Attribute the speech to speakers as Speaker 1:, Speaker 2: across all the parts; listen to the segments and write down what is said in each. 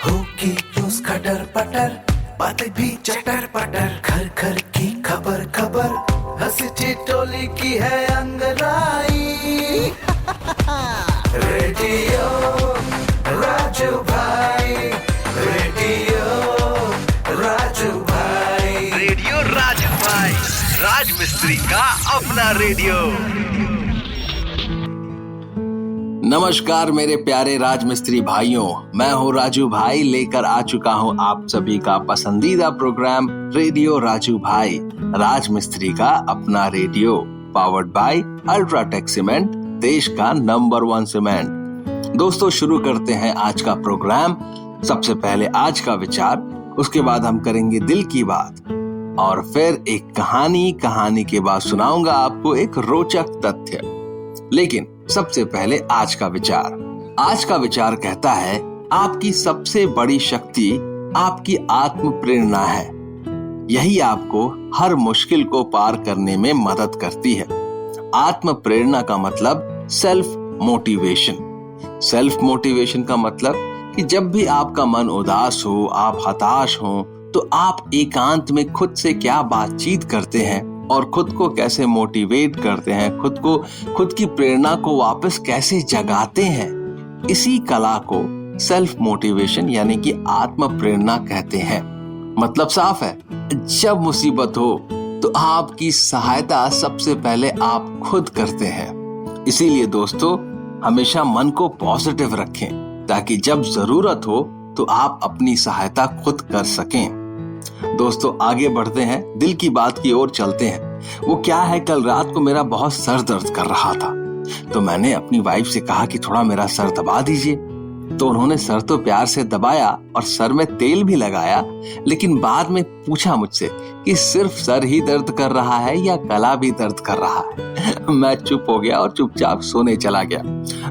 Speaker 1: होगी न्यूज़ खटर पटर, बातें भी चटर पटर, घर घर की खबर खबर, हंसी ठिठोली की है अंगड़ाई। रेडियो राजू भाई, रेडियो राजू भाई,
Speaker 2: रेडियो राजू भाई, राज मिस्त्री का अपना रेडियो।
Speaker 3: नमस्कार मेरे प्यारे राजमिस्त्री भाइयों, मैं हूँ राजू भाई, लेकर आ चुका हूँ आप सभी का पसंदीदा प्रोग्राम रेडियो राजू भाई, राजमिस्त्री का अपना radio, powered by UltraTech cement, देश का नंबर 1 सीमेंट। दोस्तों, शुरू करते हैं आज का प्रोग्राम। सबसे पहले आज का विचार, उसके बाद हम करेंगे दिल की बात, और फिर एक कहानी के बाद सुनाऊंगा आपको एक रोचक तथ्य। लेकिन सबसे पहले आज का विचार कहता है, आपकी सबसे बड़ी शक्ति आपकी आत्म प्रेरणा है। यही आपको हर मुश्किल को पार करने में मदद करती है। आत्म प्रेरणा का मतलब सेल्फ मोटिवेशन का मतलब कि जब भी आपका मन उदास हो, आप हताश हो, तो आप एकांत में खुद से क्या बातचीत करते हैं और खुद को कैसे मोटिवेट करते हैं, खुद की प्रेरणा को वापस कैसे जगाते हैं। इसी कला को सेल्फ मोटिवेशन यानी कि आत्म प्रेरणा कहते हैं। मतलब साफ है, जब मुसीबत हो तो आपकी सहायता सबसे पहले आप खुद करते हैं। इसीलिए दोस्तों, हमेशा मन को पॉजिटिव रखें ताकि जब जरूरत हो तो आप अपनी सहायता खुद कर सकें। दोस्तों, आगे बढ़ते हैं, दिल की बात की ओर चलते हैं। वो क्या है, कल रात को मेरा बहुत सर दर्द कर रहा था, तो मैंने अपनी वाइफ से कहा कि थोड़ा मेरा सर दबा दीजिए। तो उन्होंने सर तो प्यार से दबाया और सर में तेल भी लगाया, लेकिन बाद में पूछा मुझसे कि सिर्फ सर ही दर्द कर रहा है या गला भी दर्द कर रहा है। मैं चुप हो गया और चुपचाप सोने चला गया।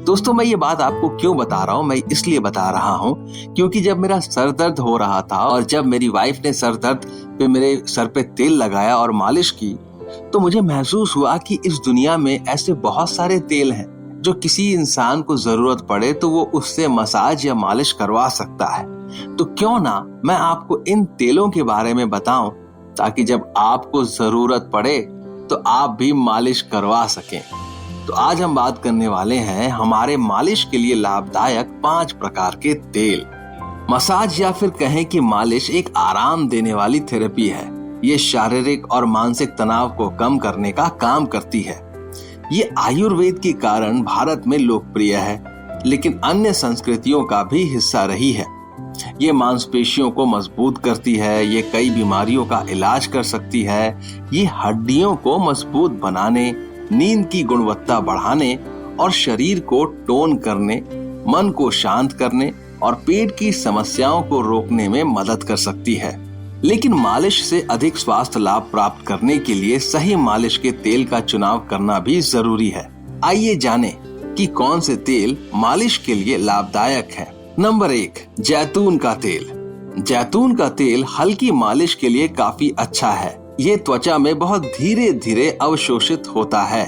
Speaker 3: दोस्तों, मैं ये बात आपको क्यों बता रहा हूँ? मैं इसलिए बता रहा हूँ क्योंकि जब मेरा सर दर्द हो रहा था और जब मेरी वाइफ ने सर दर्द पे मेरे सर पे तेल लगाया और मालिश की, तो मुझे महसूस हुआ कि इस दुनिया में ऐसे बहुत सारे तेल हैं जो किसी इंसान को जरूरत पड़े तो वो उससे मसाज या मालिश करवा सकता है। तो क्यों ना मैं आपको इन तेलों के बारे में बताऊं, ताकि जब आपको जरूरत पड़े तो आप भी मालिश करवा सकें। तो आज हम बात करने वाले हैं हमारे मालिश के लिए लाभदायक 5 प्रकार के तेल। मसाज या फिर कहें कि मालिश एक आराम देने वाली थेरेपी है। ये शारीरिक और मानसिक तनाव को कम करने का काम करती है। ये आयुर्वेद के कारण भारत में लोकप्रिय है, लेकिन अन्य संस्कृतियों का भी हिस्सा रही है। ये मांसपेशियों को मजबूत करती है, ये कई बीमारियों का इलाज कर सकती है, ये हड्डियों को मजबूत बनाने, नींद की गुणवत्ता बढ़ाने और शरीर को टोन करने, मन को शांत करने और पेट की समस्याओं को रोकने में मदद कर सकती है। लेकिन मालिश से अधिक स्वास्थ्य लाभ प्राप्त करने के लिए सही मालिश के तेल का चुनाव करना भी जरूरी है। आइए जानें कि कौन से तेल मालिश के लिए लाभदायक है। नंबर 1, जैतून का तेल। जैतून का तेल हल्की मालिश के लिए काफी अच्छा है। ये त्वचा में बहुत धीरे धीरे अवशोषित होता है।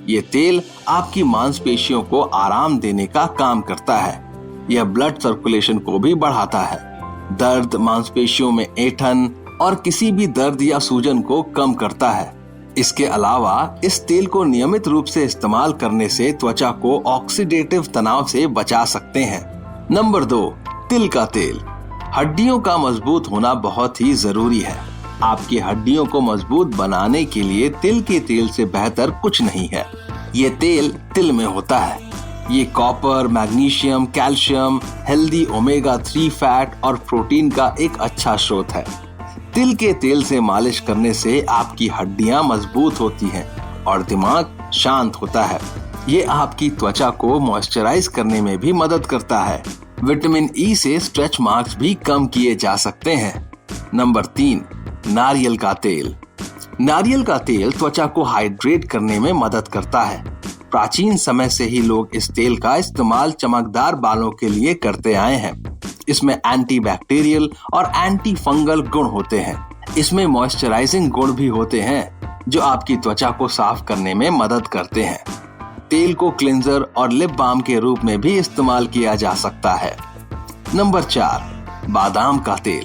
Speaker 3: ये तेल आपकी मांसपेशियों को आराम देने का काम करता है। यह ब्लड सर्कुलेशन को भी बढ़ाता है, दर्द, मांसपेशियों में ऐंठन और किसी भी दर्द या सूजन को कम करता है। इसके अलावा इस तेल को नियमित रूप से इस्तेमाल करने से त्वचा को ऑक्सीडेटिव तनाव से बचा सकते हैं। नंबर 2, तिल का तेल। हड्डियों का मजबूत होना बहुत ही जरूरी है। आपकी हड्डियों को मजबूत बनाने के लिए तिल के तेल से बेहतर कुछ नहीं है। ये तेल तिल में होता है। ये copper, magnesium, calcium, healthy omega 3 fat और प्रोटीन का एक अच्छा स्रोत है। तिल के तेल से मालिश करने से आपकी हड्डियां मजबूत होती हैं और दिमाग शांत होता है। ये आपकी त्वचा को मॉइस्चराइज करने में भी मदद करता है। विटामिन ई से स्ट्रेच मार्क्स भी कम किए जा सकते हैं। नंबर 3, नारियल का तेल। नारियल का तेल त्वचा को हाइड्रेट करने में मदद करता है। प्राचीन समय से ही लोग इस तेल का इस्तेमाल चमकदार बालों के लिए करते आए हैं। इसमें एंटीबैक्टीरियल और एंटी फंगल गुण होते हैं। इसमें मॉइस्चराइजिंग गुण भी होते हैं जो आपकी त्वचा को साफ करने में मदद करते हैं। तेल को क्लिंजर और लिप बाम के रूप में भी इस्तेमाल किया जा सकता है। नंबर 4, बादाम का तेल।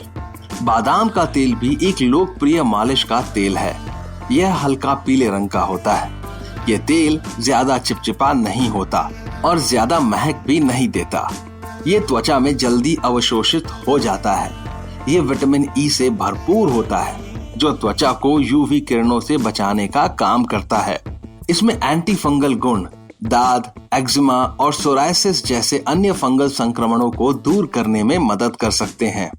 Speaker 3: बादाम का तेल भी एक लोकप्रिय मालिश का तेल है। यह हल्का पीले रंग का होता है। यह तेल ज्यादा चिपचिपा नहीं होता और ज्यादा महक भी नहीं देता। ये त्वचा में जल्दी अवशोषित हो जाता है। ये विटामिन ई से भरपूर होता है जो त्वचा को यूवी किरणों से बचाने का काम करता है। इसमें एंटी फंगल गुण दाद, एक्जिमा और सोरायसिस जैसे अन्य फंगल संक्रमणों को दूर करने में मदद कर सकते हैं।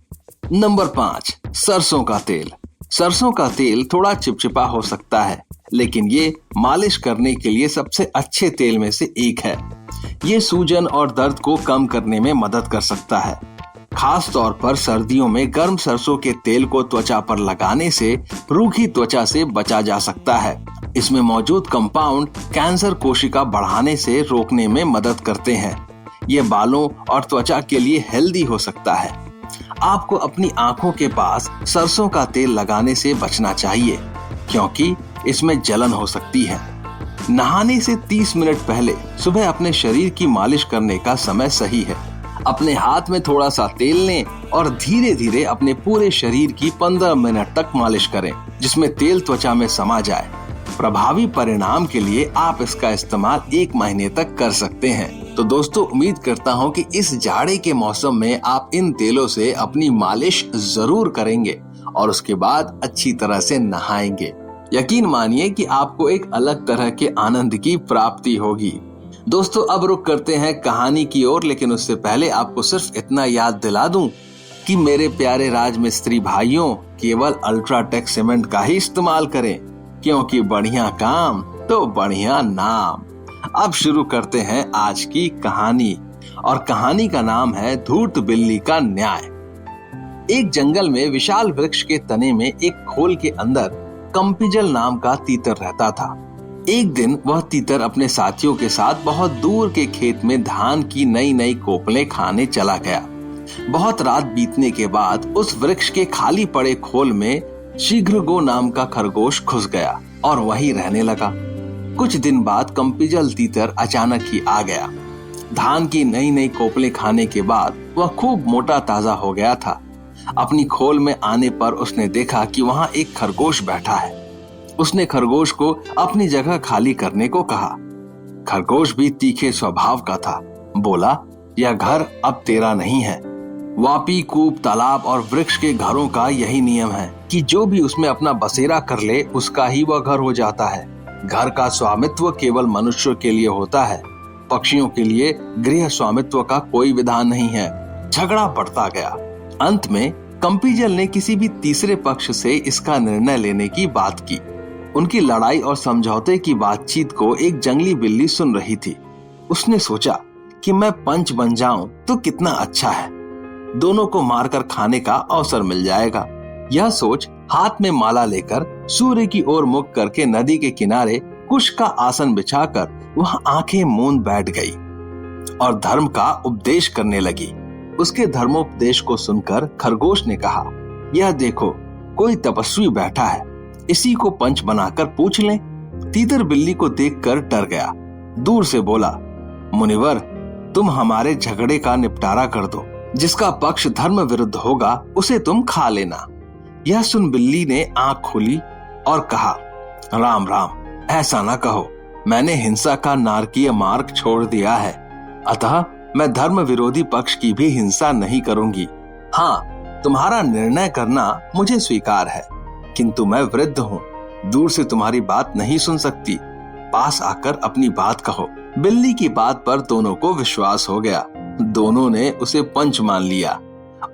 Speaker 3: नंबर 5, सरसों का तेल। सरसों का तेल थोड़ा चिपचिपा हो सकता है, लेकिन ये मालिश करने के लिए सबसे अच्छे तेल में से एक है। ये सूजन और दर्द को कम करने में मदद कर सकता है। खास तौर पर सर्दियों में गर्म सरसों के तेल को त्वचा पर लगाने से रूखी त्वचा से बचा जा सकता है। इसमें मौजूद कंपाउंड कैंसर कोशिका बढ़ाने से रोकने में मदद करते हैं। ये बालों और त्वचा के लिए हेल्दी हो सकता है। आपको अपनी आंखों के पास सरसों का तेल लगाने से बचना चाहिए, क्योंकि इसमें जलन हो सकती है। नहाने से 30 मिनट पहले सुबह अपने शरीर की मालिश करने का समय सही है। अपने हाथ में थोड़ा सा तेल लें और धीरे धीरे अपने पूरे शरीर की 15 मिनट तक मालिश करें, जिसमें तेल त्वचा में समा जाए। प्रभावी परिणाम के लिए आप इसका इस्तेमाल 1 महीने तक कर सकते हैं। तो दोस्तों, उम्मीद करता हूँ कि इस जाड़े के मौसम में आप इन तेलों से अपनी मालिश जरूर करेंगे और उसके बाद अच्छी तरह से नहाएंगे। यकीन मानिए कि आपको एक अलग तरह के आनंद की प्राप्ति होगी। दोस्तों, अब रुक करते हैं कहानी की ओर, लेकिन उससे पहले आपको सिर्फ इतना याद दिला दूं कि मेरे प्यारे राजमिस्त्री भाइयों, केवल अल्ट्राटेक सीमेंट का ही इस्तेमाल करें, क्योंकि बढ़िया काम तो बढ़िया नाम। अब शुरू करते हैं आज की कहानी, और कहानी का नाम है धूर्त बिल्ली का न्याय। एक जंगल में विशाल वृक्ष के तने में एक खोल के अंदर कंपिजल नाम का तीतर रहता था। एक दिन वह तीतर अपने साथियों के साथ बहुत दूर के खेत में धान की नई नई कोपलें खाने चला गया। बहुत रात बीतने के बाद उस वृक्ष के खाली पड़े खोल में शीघ्रगो नाम का खरगोश घुस गया और वहीं रहने लगा। कुछ दिन बाद कंपिजल तीतर अचानक ही आ गया। धान की नई नई कोपलें खाने के बाद वह खूब मोटा ताजा हो गया था। अपनी खोल में आने पर उसने देखा कि वहां एक खरगोश बैठा है। उसने खरगोश को अपनी जगह खाली करने को कहा। खरगोश भी तीखे स्वभाव का था। बोला, यह घर अब तेरा नहीं है। वापी, कूप, तालाब और वृक्ष के घरों का यही नियम है कि जो भी उसमें अपना बसेरा कर ले उसका ही वह घर हो जाता है। घर का स्वामित्व केवल मनुष्य के लिए होता है। पक्षियों के लिए गृह स्वामित्व का कोई विधान नहीं है। झगड़ा बढ़ता गया। अंत में कंपिजल ने किसी भी तीसरे पक्ष से इसका निर्णय लेने की बात की। उनकी लड़ाई और समझौते की बातचीत को एक जंगली बिल्ली सुन रही थी। उसने सोचा कि मैं पंच बन जाऊं तो कितना अच्छा है। दोनों को मारकर खाने का अवसर मिल जाएगा। यह सोच हाथ में माला लेकर सूर्य की ओर मुख करके नदी के किनारे कुश का आसन बिछाकर वह आंखें मूंद बैठ गई और धर्म का उपदेश करने लगी। उसके धर्मोपदेश को सुनकर खरगोश ने कहा, यह देखो, कोई तपस्वी बैठा है, इसी को पंच बनाकर पूछ लें। तीतर बिल्ली को देखकर डर गया। दूर से बोला, मुनिवर, तुम हमारे झगड़े का निपटारा कर दो। जिसका पक्ष धर्म विरुद्ध होगा उसे तुम खा लेना। यह सुन बिल्ली ने आंख खोली और कहा, राम राम, ऐसा ना कहो। मैंने हिंसा का नारकीय मार्ग छोड़ दिया है, अतः मैं धर्म विरोधी पक्ष की भी हिंसा नहीं करूंगी। हाँ, तुम्हारा निर्णय करना मुझे स्वीकार है, किंतु मैं वृद्ध हूँ, दूर से तुम्हारी बात नहीं सुन सकती। पास आकर अपनी बात कहो। बिल्ली की बात पर दोनों को विश्वास हो गया। दोनों ने उसे पंच मान लिया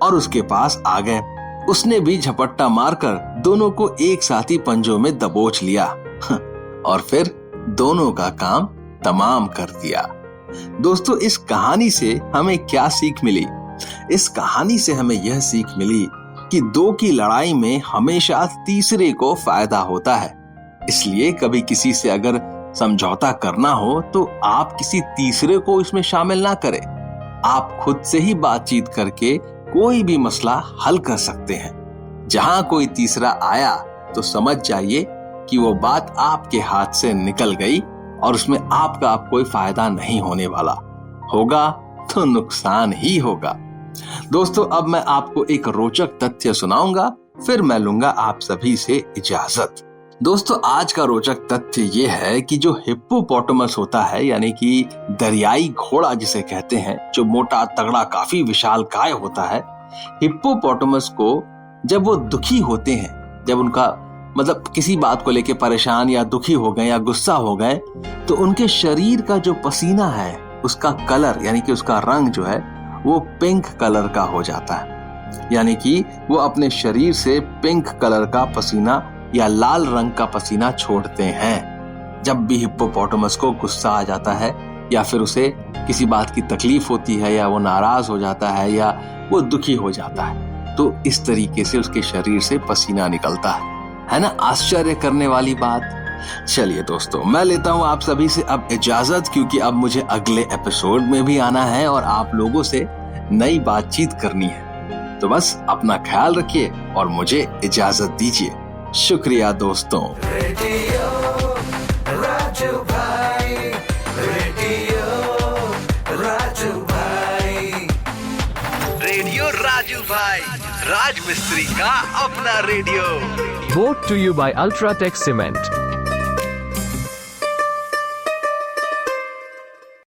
Speaker 3: और उसके पास आ गए। उसने भी झपट्टा मारकर दोनों को एक साथ ही पंजों में दबोच लिया और फिर दोनों का काम तमाम कर दिया। दोस्तों, इस कहानी से हमें क्या सीख मिली? इस कहानी से हमें यह सीख मिली कि दो की लड़ाई में हमेशा तीसरे को फायदा होता है। इसलिए कभी किसी से अगर समझौता करना हो तो आप किसी तीसरे को इसमें शामिल ना करें। आप खुद से ही बातचीत करके कोई भी मसला हल कर सकते हैं। जहां कोई तीसरा आया तो समझ जाइए कि वो बात आपके हाथ से निकल गई और उसमें आपका कोई फायदा नहीं होने वाला। होगा तो नुकसान ही होगा। दोस्तों अब मैं आपको एक रोचक तथ्य सुनाऊंगा, फिर मैं लूंगा आप सभी से इजाजत। दोस्तों आज का रोचक तथ्य ये है कि जो हिप्पोपोटामस होता है, यानी कि दरियाई घोड़ा जिसे कहते हैं, जो मोटा तगड़ा काफी विशालकाय होता है, हिप्पोपोटामस को जब वो दुखी होते हैं, जब उनका मतलब किसी बात को लेके परेशान या दुखी हो गए या गुस्सा हो गए, तो उनके शरीर का जो पसीना है उसका कलर यानी कि उसका रंग जो है वो पिंक कलर का हो जाता है। यानी कि वो अपने शरीर से पिंक कलर का पसीना या लाल रंग का पसीना छोड़ते हैं। जब भी हिप्पोपोटामस को गुस्सा आ जाता है या फिर उसे किसी बात की तकलीफ होती है या वो नाराज हो जाता है या वो दुखी हो जाता है, तो इस तरीके से उसके शरीर से पसीना निकलता है ना। आश्चर्य करने वाली बात। चलिए दोस्तों मैं लेता हूं आप सभी से अब इजाजत, क्योंकि अब मुझे अगले एपिसोड में भी आना है और आप लोगों से नई बातचीत करनी है। तो बस अपना ख्याल रखिए और मुझे इजाजत दीजिए। शुक्रिया दोस्तों।
Speaker 1: रेडियो राजू भाई, रेडियो राजू भाई,
Speaker 2: रेडियो राजू भाई, राज मिस्त्री का अपना radio.
Speaker 4: Brought to you by Ultratech Cement.